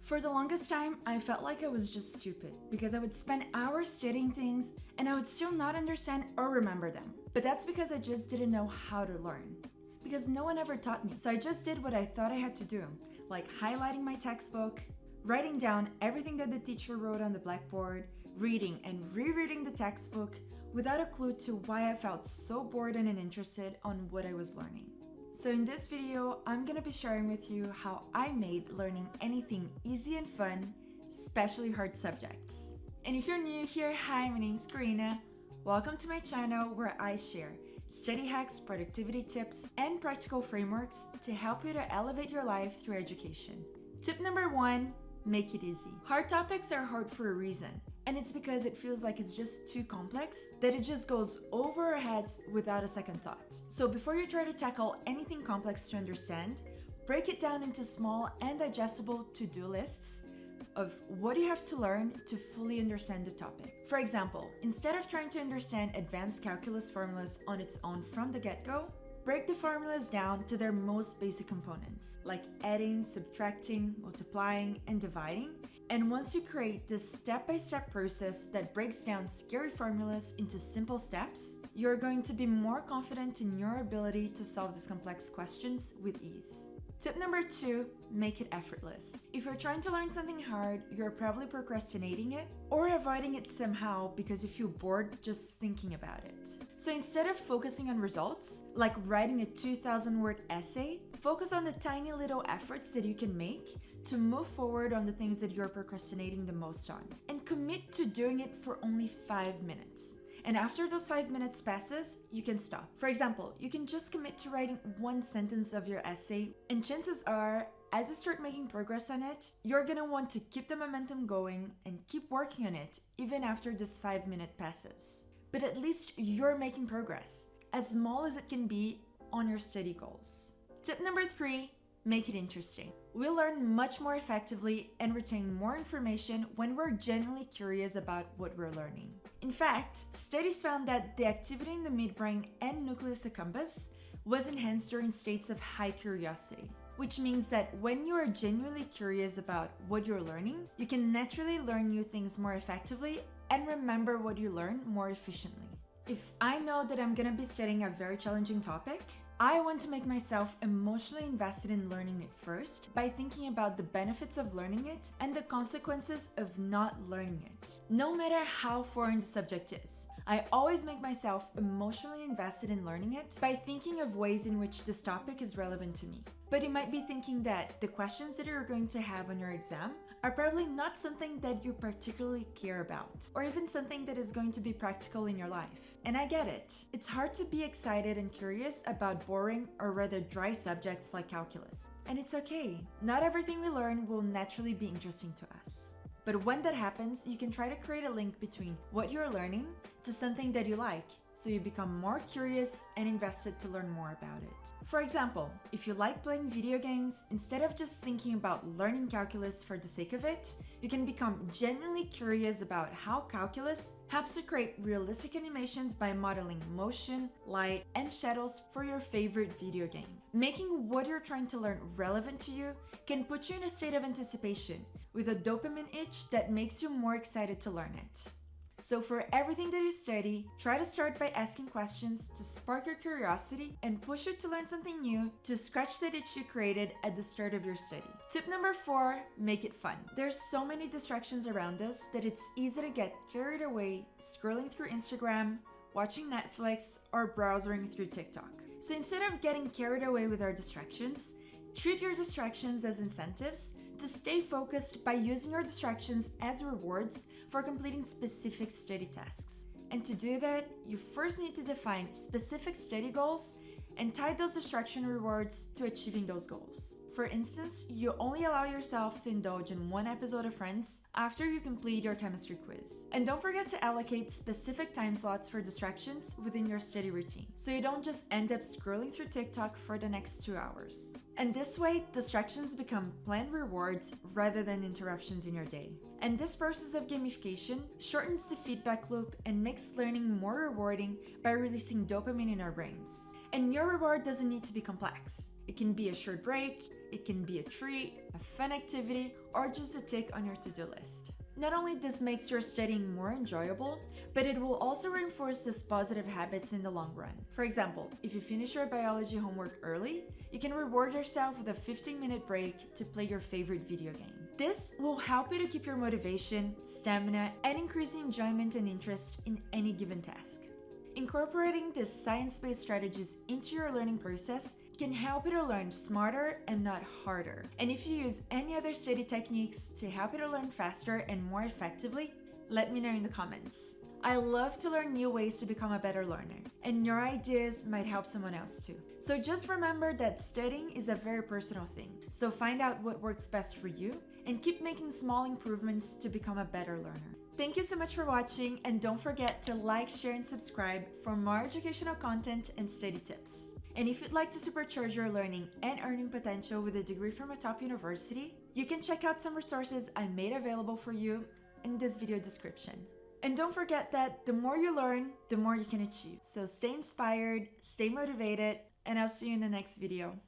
For the longest time, I felt like I was just stupid because I would spend hours studying things and I would still not understand or remember them. But that's because I just didn't know how to learn. Because no one ever taught me. So I just did what I thought I had to do, like highlighting my textbook, writing down everything that the teacher wrote on the blackboard, reading and rereading the textbook without a clue to why I felt so bored and uninterested on what I was learning. So in this video, I'm gonna be sharing with you how I made learning anything easy and fun, especially hard subjects. And if you're new here, hi, my name's Karina. Welcome to my channel where I share study hacks, productivity tips, and practical frameworks to help you to elevate your life through education. Tip number 1, make it easy. Hard topics are hard for a reason, and it's because it feels like it's just too complex that it just goes over our heads without a second thought. So before you try to tackle anything complex to understand, break it down into small and digestible to-do lists of what you have to learn to fully understand the topic. For example, instead of trying to understand advanced calculus formulas on its own from the get-go, break the formulas down to their most basic components, like adding, subtracting, multiplying, and dividing. And once you create this step-by-step process that breaks down scary formulas into simple steps, you're going to be more confident in your ability to solve these complex questions with ease. Tip number 2, make it effortless. If you're trying to learn something hard, you're probably procrastinating it or avoiding it somehow because you feel bored just thinking about it. So instead of focusing on results, like writing a 2,000-word essay, focus on the tiny little efforts that you can make to move forward on the things that you're procrastinating the most on. And commit to doing it for only 5 minutes. And after those 5 minutes passes, you can stop. For example, you can just commit to writing one sentence of your essay, and chances are, as you start making progress on it, you're gonna want to keep the momentum going and keep working on it even after this 5-minute passes. But at least you're making progress, as small as it can be, on your study goals. Tip number 3, make it interesting. We learn much more effectively and retain more information when we're genuinely curious about what we're learning. In fact, studies found that the activity in the midbrain and nucleus accumbens was enhanced during states of high curiosity, which means that when you are genuinely curious about what you're learning, you can naturally learn new things more effectively and remember what you learn more efficiently. If I know that I'm gonna be studying a very challenging topic, I want to make myself emotionally invested in learning it first by thinking about the benefits of learning it and the consequences of not learning it. No matter how foreign the subject is, I always make myself emotionally invested in learning it by thinking of ways in which this topic is relevant to me. But you might be thinking that the questions that you're going to have on your exam are probably not something that you particularly care about, or even something that is going to be practical in your life. And I get it. It's hard to be excited and curious about boring or rather dry subjects like calculus. And it's okay. Not everything we learn will naturally be interesting to us. But when that happens, you can try to create a link between what you're learning to something that you like, so you become more curious and invested to learn more about it. For example, if you like playing video games, instead of just thinking about learning calculus for the sake of it, you can become genuinely curious about how calculus helps to create realistic animations by modeling motion, light, and shadows for your favorite video game. Making what you're trying to learn relevant to you can put you in a state of anticipation with a dopamine itch that makes you more excited to learn it. So for everything that you study, try to start by asking questions to spark your curiosity and push you to learn something new to scratch that itch you created at the start of your study. Tip number 4, make it fun. There's so many distractions around us that it's easy to get carried away scrolling through Instagram, watching Netflix, or browsing through TikTok. So instead of getting carried away with our distractions, treat your distractions as incentives to stay focused by using your distractions as rewards for completing specific study tasks. And to do that, you first need to define specific study goals and tie those distraction rewards to achieving those goals. For instance, you only allow yourself to indulge in one episode of Friends after you complete your chemistry quiz. And don't forget to allocate specific time slots for distractions within your study routine, so you don't just end up scrolling through TikTok for the next 2 hours. And this way, distractions become planned rewards rather than interruptions in your day. And this process of gamification shortens the feedback loop and makes learning more rewarding by releasing dopamine in our brains. And your reward doesn't need to be complex. It can be a short break, It can be a treat, a fun activity, or just a tick on your to-do list. Not only this makes your studying more enjoyable, but it will also reinforce these positive habits in the long run. For example, if you finish your biology homework early, you can reward yourself with a 15-minute break to play your favorite video game. This will help you to keep your motivation, stamina, and increase enjoyment and interest in any given task. Incorporating these science-based strategies into your learning process can help you to learn smarter and not harder. And if you use any other study techniques to help you to learn faster and more effectively, let me know in the comments. I love to learn new ways to become a better learner, and your ideas might help someone else too. So just remember that studying is a very personal thing. So find out what works best for you and keep making small improvements to become a better learner. Thank you so much for watching, and don't forget to like, share, and subscribe for more educational content and study tips. And if you'd like to supercharge your learning and earning potential with a degree from a top university, you can check out some resources I made available for you in this video description. And don't forget that the more you learn, the more you can achieve. So stay inspired, stay motivated, and I'll see you in the next video.